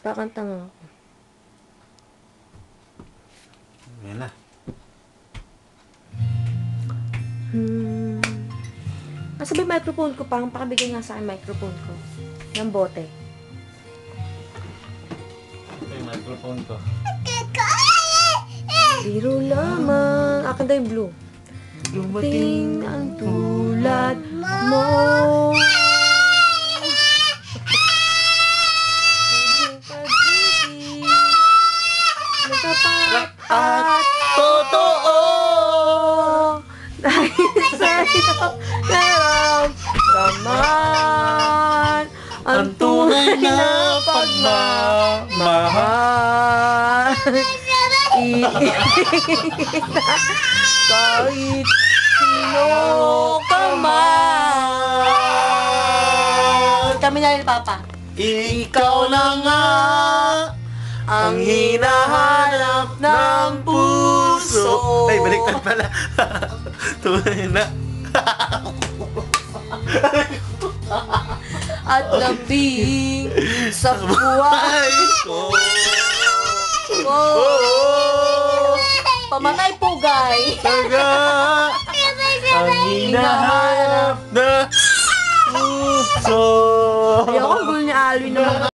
Kakanta nga ako. Yan na. Nasa ba yung microphone ko pang? Pakabigay nga sa akin microphone ko. Ng bote. Ito yung microphone ko. Biro lamang. Akin daw yung blue. Dumating ang tulad mo. Nagtapat at totoo dahil sa'yo naramdaman ang tunay na pagmamahal. Kahit sino ka man. Kami na rin, Papa. Ikaw na nga ang hinahanap ng puso. Ay, baliktad pala. Tunay na. At lambing sa buhay ko. Oh, pamatay po, guy. Taga ang hinahanap na puso. Ayoko, gulo ni Alvin naman.